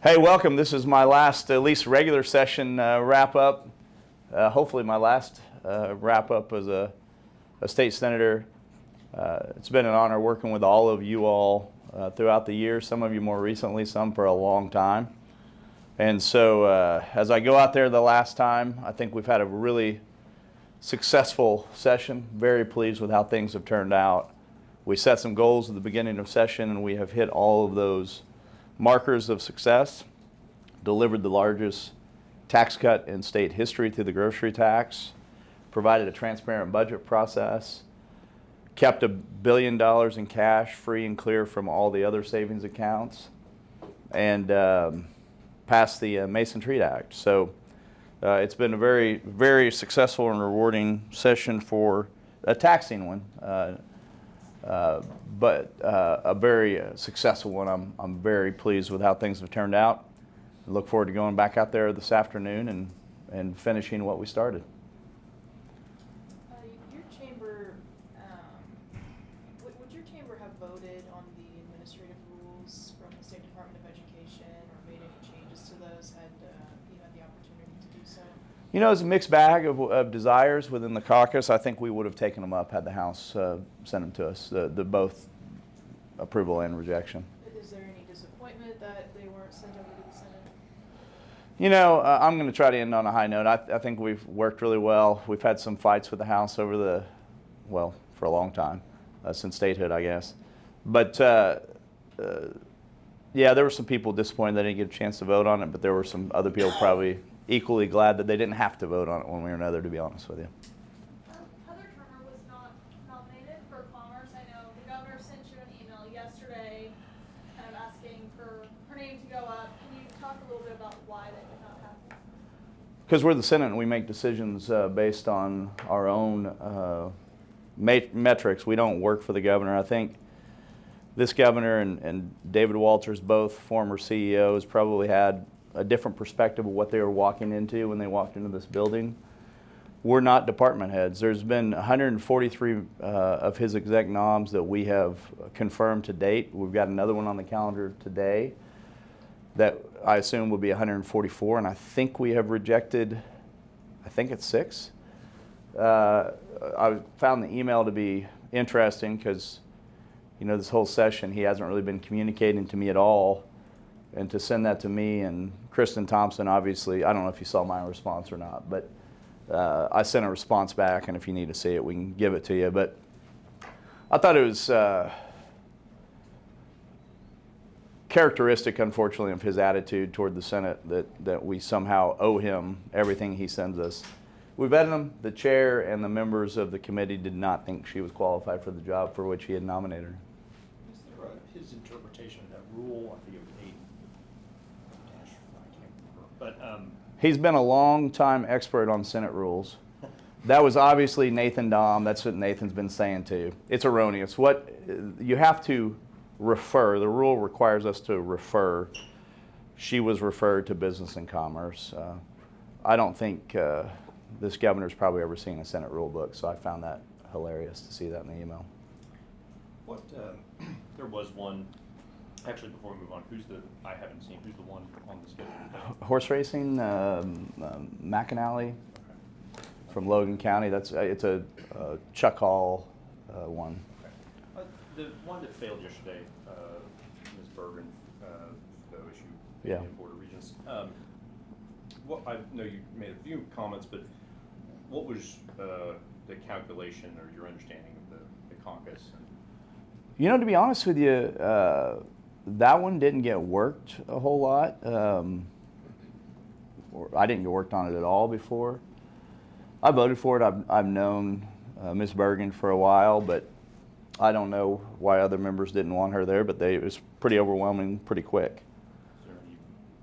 Hey, welcome. This is my last, at least regular session wrap-up. Hopefully my last wrap-up as a state senator. It's been an honor working with all of you all throughout the year, some of you more recently, some for a long time. And so as I go out there the last time, I think we've had a really successful session. Very pleased with how things have turned out. We set some goals at the beginning of session, and we have hit all of those markers of success. Delivered the largest tax cut in state history through the grocery tax, provided a transparent budget process, kept $1 billion in cash free and clear from all the other savings accounts, and passed the Mason Treat Act. So it's been a very, very successful and rewarding session for a taxing one. But a very successful one. I'm very pleased with how things have turned out. I look forward to going back out there this afternoon and finishing what we started. Your chamber, would your chamber have voted on the administrative rules from the State Department of Education or made any changes to those had you had the opportunity to do so? You know, it's a mixed bag of desires within the caucus. I think we would have taken them up had the House sent them to us, the both approval and rejection. Is there any disappointment that they weren't sent over to the Senate? You know, I'm going to try to end on a high note. I think we've worked really well. We've had some fights with the House over for a long time, since statehood, I guess. But yeah, there were some people disappointed they didn't get a chance to vote on it, but there were some other people probably equally glad that they didn't have to vote on it one way or another, to be honest with you. Heather Turner was not nominated for Commerce. I know the governor sent you an email yesterday kind of asking for her name to go up. Can you talk a little bit about why that did not happen? Because we're the Senate and we make decisions based on our own metrics. We don't work for the governor. I think this governor and David Walters, both former CEOs, probably had a different perspective of what they were walking into when they walked into this building. We're not department heads. There's been 143 of his exec noms that we have confirmed to date. We've got another one on the calendar today that I assume will be 144, and I think we have rejected, I think it's 6. I found the email to be interesting because, you know, this whole session he hasn't really been communicating to me at all. And to send that to me and Kristen Thompson, obviously, I don't know if you saw my response or not, but I sent a response back, and if you need to see it, we can give it to you. But I thought it was characteristic, unfortunately, of his attitude toward the Senate that we somehow owe him everything he sends us. We vetted him. The chair and the members of the committee did not think she was qualified for the job for which he had nominated her. Is there his interpretation of that rule? I think it was 8. I can't remember. But he's been a long time expert on Senate rules. That was obviously Nathan Dahm. That's what Nathan's been saying too. It's erroneous. What you have to refer. The rule requires us to refer. She was referred to Business and Commerce. I don't think this governor's probably ever seen a Senate rule book, so I found that hilarious to see that in the email. what there was one. Actually, before we move on, who's the one on the schedule? Horse racing, McAnally from Logan County. It's a Chuck Hall one. Okay. The one that failed yesterday, Ms. Bergen, the issue Yeah. in Board of Regents. I know you made a few comments, but what was the calculation or your understanding of the caucus? You know, to be honest with you, that one didn't get worked a whole lot. I didn't get worked on it at all before. I voted for it. I've known Ms. Bergen for a while, but I don't know why other members didn't want her there, but it was pretty overwhelming pretty quick.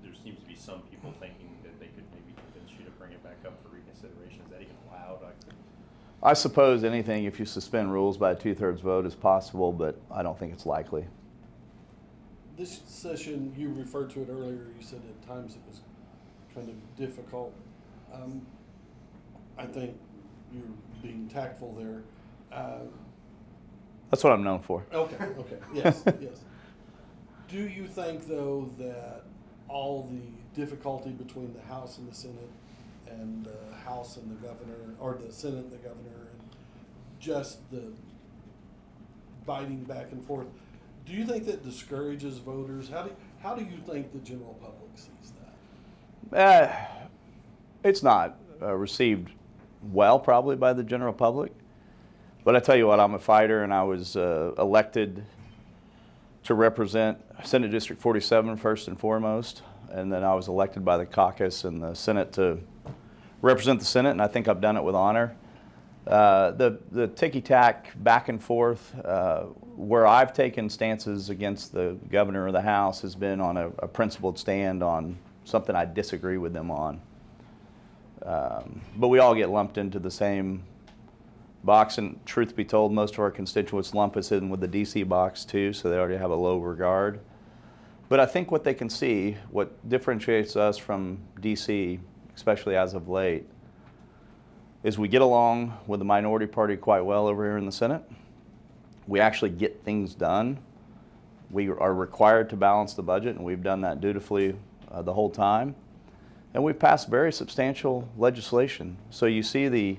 There seems to be some people thinking that they could maybe convince you to bring it back up for reconsideration. Is that even allowed? I suppose anything, if you suspend rules by a 2/3 vote, is possible, but I don't think it's likely. This session, you referred to it earlier, you said at times it was kind of difficult. I think you're being tactful there. That's what I'm known for. Okay, yes, yes. Do you think, though, that all the difficulty between the House and the Senate, and the House and the governor, or the Senate and the governor, and just the biting back and forth. Do you think that discourages voters? How do you think the general public sees that? It's not received well, probably, by the general public. But I tell you what, I'm a fighter, and I was elected to represent Senate District 47 first and foremost, and then I was elected by the caucus and the Senate to represent the Senate, and I think I've done it with honor. The ticky-tack back and forth, where I've taken stances against the governor or the House has been on a principled stand on something I disagree with them on. But we all get lumped into the same box, and truth be told, most of our constituents lump us in with the DC box too, so they already have a low regard. But I think what they can see, what differentiates us from DC, especially as of late, is we get along with the minority party quite well over here in the Senate. We actually get things done. We are required to balance the budget, and we've done that dutifully the whole time. And we've passed very substantial legislation. So you see the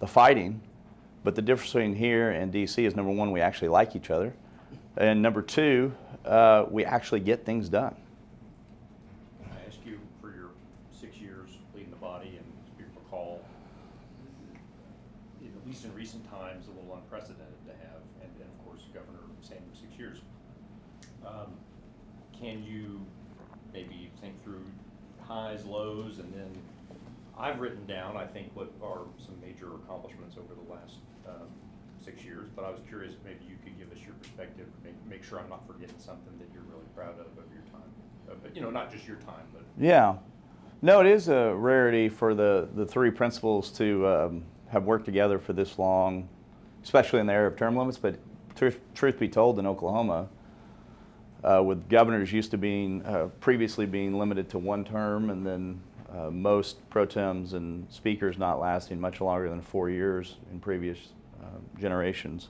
fighting, but the difference between here and DC is, number one, we actually like each other. And number two, we actually get things done. I ask you for your 6 years leading the body, and as you recall, at least in recent times, a little unprecedented to have, and of course, Governor, same 6 years. Can you maybe think through highs, lows, and then I've written down, I think, what are some major accomplishments over the last 6 years, but I was curious if maybe you could give us your perspective, make sure I'm not forgetting something that you're really proud of your time. But, you know, not just your time, but. Yeah. No, it is a rarity for the three principals to have worked together for this long, especially in the area of term limits, but truth be told, in Oklahoma, with governors used to previously being limited to one term, and then most pro tems and speakers not lasting much longer than 4 years in previous generations.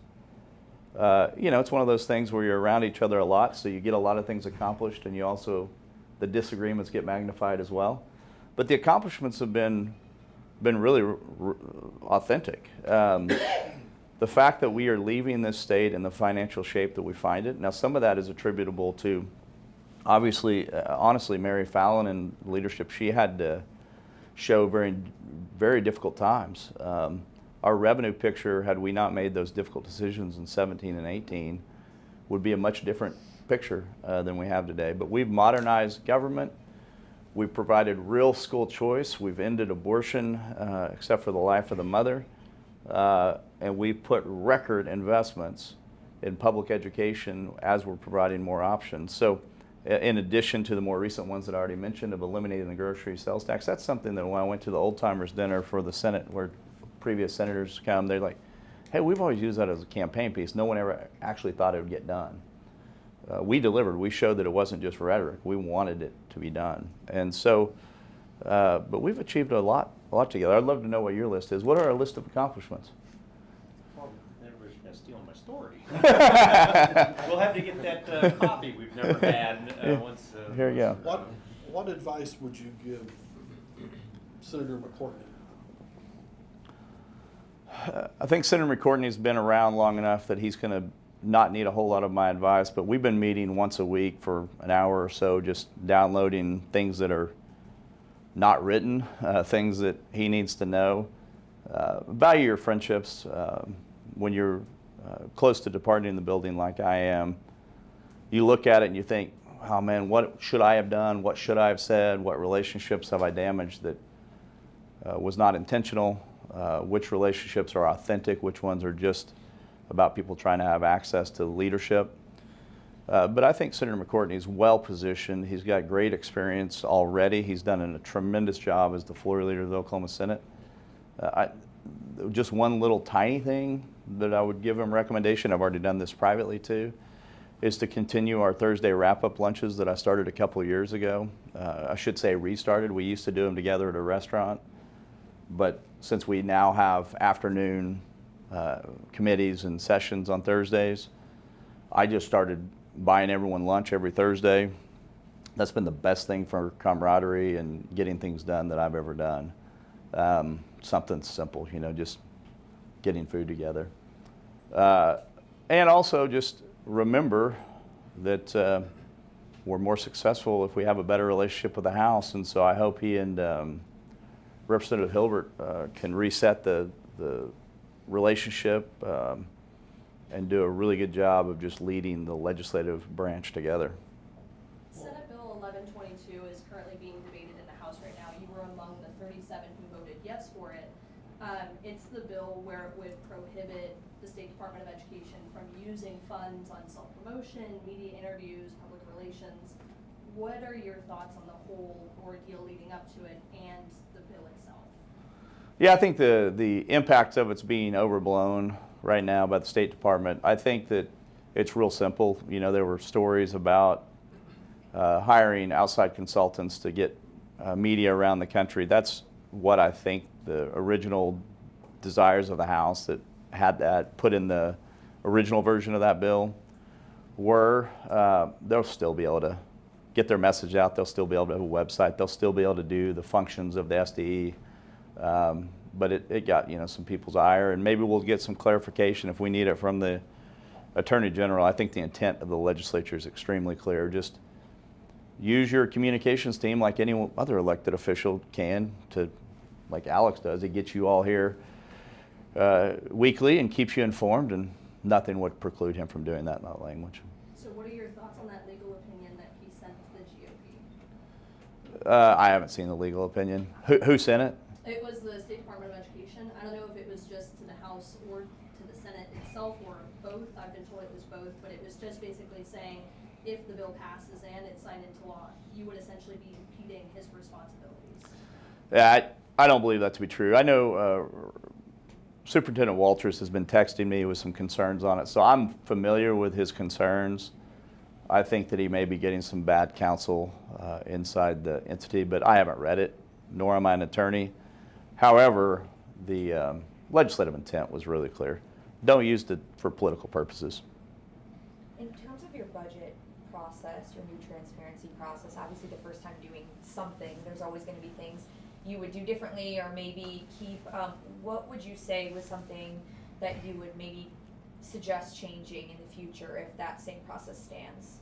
You know, it's one of those things where you're around each other a lot, so you get a lot of things accomplished, and you also, the disagreements get magnified as well. But the accomplishments have been really authentic. The fact that we are leaving this state in the financial shape that we find it, now some of that is attributable to, obviously, honestly, Mary Fallon and leadership she had to show very, very difficult times. Our revenue picture, had we not made those difficult decisions in 17 and 18, would be a much different picture than we have today. But we've modernized government. We've provided real school choice. We've ended abortion, except for the life of the mother. And we've put record investments in public education as we're providing more options. So in addition to the more recent ones that I already mentioned of eliminating the grocery sales tax, that's something that when I went to the old timers dinner for the Senate where previous senators come, they're like, hey, we've always used that as a campaign piece. No one ever actually thought it would get done. We delivered. We showed that it wasn't just rhetoric. We wanted it to be done. And so, but we've achieved a lot together. I'd love to know what your list is. What are our list of accomplishments? Well, everybody's going to steal my story. We'll have to get that coffee we've never had once. Here you go. What advice would you give Senator McCourtney? I think Senator McCourtney's been around long enough that he's going to not need a whole lot of my advice, but we've been meeting once a week for an hour or so, just downloading things that are not written, things that he needs to know. Value your friendships. When you're close to departing the building like I am, you look at it and you think, oh man, what should I have done? What should I have said? What relationships have I damaged that was not intentional? Which relationships are authentic? Which ones are just about people trying to have access to leadership? But I think Senator McCourtney is well positioned. He's got great experience already. He's done a tremendous job as the floor leader of the Oklahoma Senate. Just one little tiny thing that I would give him recommendation, I've already done this privately too, is to continue our Thursday wrap-up lunches that I started a couple of years ago. I should say restarted. We used to do them together at a restaurant. But since we now have afternoon committees and sessions on Thursdays, I just started buying everyone lunch every Thursday. That's been the best thing for camaraderie and getting things done that I've ever done. Something simple, you know, just getting food together. And also just remember that we're more successful if we have a better relationship with the House. And so I hope he and Representative Hilbert can reset the relationship and do a really good job of just leading the legislative branch together. Senate Bill 1122 is currently being debated in the House right now. You were among the 37 who voted yes for it. It's the bill where it would prohibit the State Department of Education from using funds on self-promotion, media interviews, public relations. What are your thoughts on the whole ordeal leading up to it and the bill itself? Yeah, I think the impact of it's being overblown right now by the State Department. I think that it's real simple. You know, there were stories about hiring outside consultants to get media around the country. That's what I think the original desires of the House that had that put in the original version of that bill were. They'll still be able to get their message out. They'll still be able to have a website. They'll still be able to do the functions of the SDE. But it got, you know, some people's ire, and maybe we'll get some clarification if we need it from the Attorney General. I think the intent of the legislature is extremely clear. Just use your communications team like any other elected official can to, like Alex does. It gets you all here weekly and keeps you informed, and nothing would preclude him from doing that in that language. So what are your thoughts on that legal opinion that he sent to the GOP? I haven't seen the legal opinion. Who sent it? It was the State Department of Education. I don't know if it was just to the House or to the Senate itself or both. I've been told it was both, but it was just basically saying if the bill passes and it's signed into law, you would essentially be impeding his responsibilities. Yeah, I don't believe that to be true. I know Superintendent Walters has been texting me with some concerns on it, so I'm familiar with his concerns. I think that he may be getting some bad counsel inside the entity, but I haven't read it, nor am I an attorney. However, the legislative intent was really clear. Don't use it for political purposes. In terms of your budget process, your new transparency process, obviously the first time doing something, there's always going to be things you would do differently or maybe keep. What would you say was something that you would maybe suggest changing in the future if that same process stands?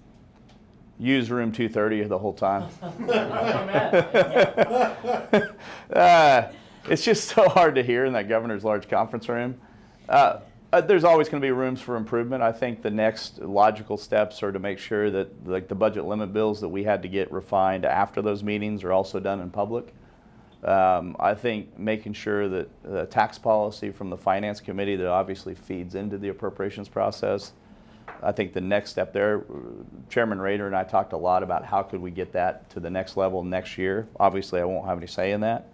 Use room 230 the whole time. It's just so hard to hear in that governor's large conference room. There's always going to be rooms for improvement. I think the next logical steps are to make sure that like the budget limit bills that we had to get refined after those meetings are also done in public. I think making sure that the tax policy from the Finance Committee that obviously feeds into the appropriations process, I think the next step there, Chairman Rader and I talked a lot about how could we get that to the next level next year. Obviously, I won't have any say in that.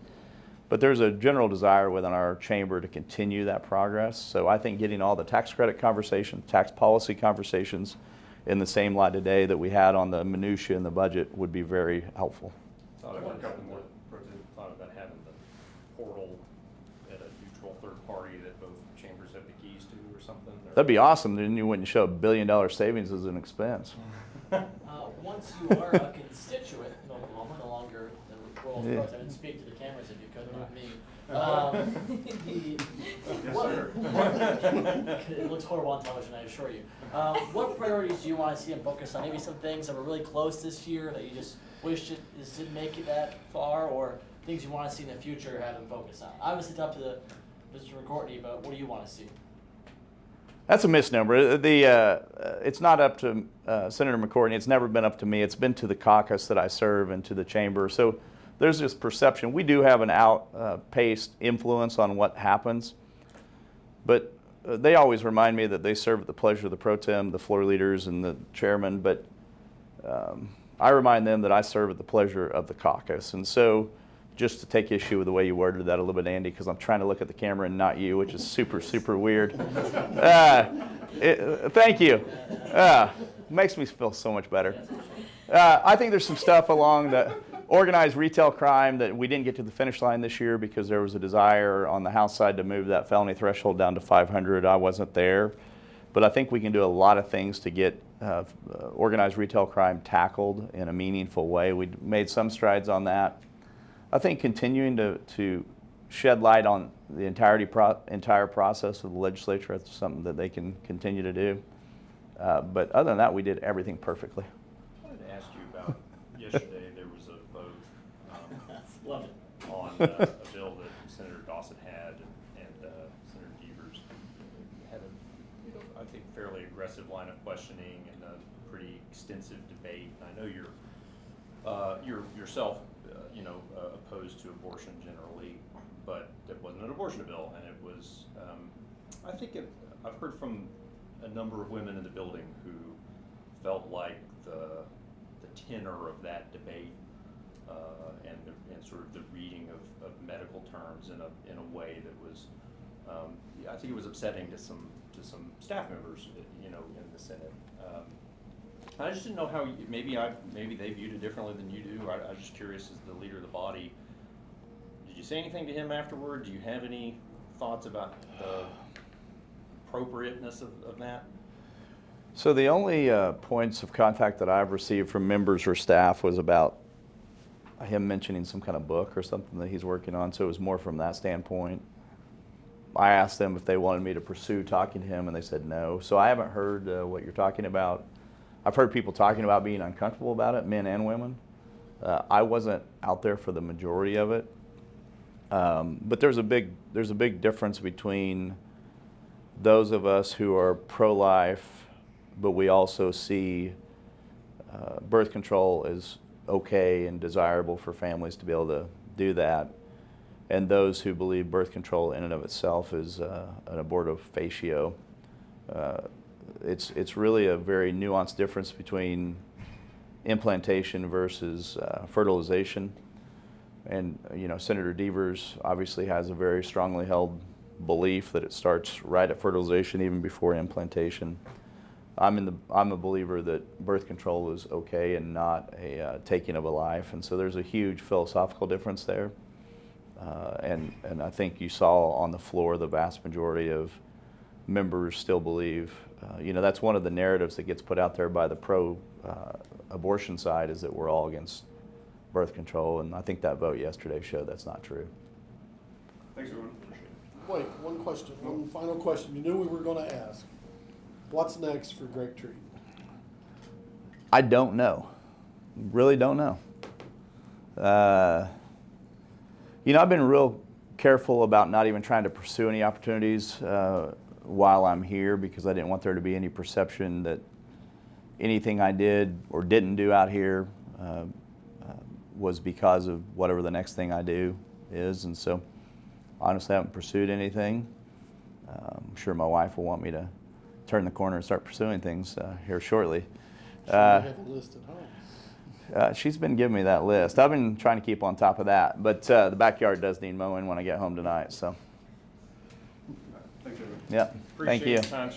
But there's a general desire within our chamber to continue that progress. So I think getting all the tax credit conversations, tax policy conversations in the same light today that we had on the minutia in the budget would be very helpful. Thought about a couple more. Thought about having the portal at a neutral third party that both chambers have the keys to or something. Or That'd be awesome. Then you wouldn't show $1 billion savings as an expense. Once you are a constituent in Oklahoma, no longer the role of Yeah. I didn't speak to the cameras if you could, not me. It looks horrible on television, I assure you. What priorities do you want to see him focus on? Maybe some things that were really close this year that you just wish it didn't make it that far, or things you want to see in the future have him focus on? Obviously, it's up to Mr. McCourtney, but what do you want to see? That's a misnomer. It's not up to Senator McCourtney. It's never been up to me. It's been to the caucus that I serve and to the chamber. So there's this perception. We do have an outpaced influence on what happens, but they always remind me that they serve at the pleasure of the pro tem, the floor leaders, and the chairman. But I remind them that I serve at the pleasure of the caucus. And so just to take issue with the way you worded that a little bit, Andy, because I'm trying to look at the camera and not you, which is super, super weird. Thank you. Makes me feel so much better. I think there's some stuff along the organized retail crime that we didn't get to the finish line this year because there was a desire on the House side to move that felony threshold down to 500. I wasn't there. But I think we can do a lot of things to get organized retail crime tackled in a meaningful way. We made some strides on that. I think continuing to shed light on the entire process of the legislature, that's something that they can continue to do. But other than that, we did everything perfectly. I wanted to ask you about, yesterday there was a vote Love it. on a bill that Senator Dawson had and Senator Devers had a, I think, fairly aggressive line of questioning and a pretty extensive debate. And I know you're yourself, opposed to abortion generally, but it wasn't an abortion bill, and it was, I've heard from a number of women in the building who felt like the tenor of that debate and sort of the reading of medical terms in a way that was, I think it was upsetting to some staff members, in the Senate. I just didn't know how maybe they viewed it differently than you do. I was just curious, as the leader of the body, did you say anything to him afterward? Do you have any thoughts about the appropriateness of that? So the only points of contact that I've received from members or staff was about him mentioning some kind of book or something that he's working on, so it was more from that standpoint. I asked them if they wanted me to pursue talking to him, and they said no. So I haven't heard what you're talking about. I've heard people talking about being uncomfortable about it, men and women. I wasn't out there for the majority of it. But there's a big difference between those of us who are pro-life, but we also see birth control as okay and desirable for families to be able to do that, and those who believe birth control in and of itself is an abortifatio. It's really a very nuanced difference between implantation versus fertilization. And Senator Devers obviously has a very strongly held belief that it starts right at fertilization, even before implantation. I'm a believer that birth control is okay and not a taking of a life, and so there's a huge philosophical difference there. And I think you saw on the floor the vast majority of members still believe, that's one of the narratives that gets put out there by the pro-abortion side, is that we're all against birth control, and I think that vote yesterday showed that's not true. Thanks, everyone. Wait, one final question. You knew we were gonna ask. What's next for Greg Treat? I don't know. Really don't know. I've been real careful about not even trying to pursue any opportunities while I'm here, because I didn't want there to be any perception that anything I did or didn't do out here was because of whatever the next thing I do is. And so honestly, I haven't pursued anything. I'm sure my wife will want me to turn the corner and start pursuing things here shortly. Should we have a list at home? She's been giving me that list. I've been trying to keep on top of that, but the backyard does need mowing when I get home tonight. So, Thanks, everyone. yeah, thank you. Appreciate the time, sir.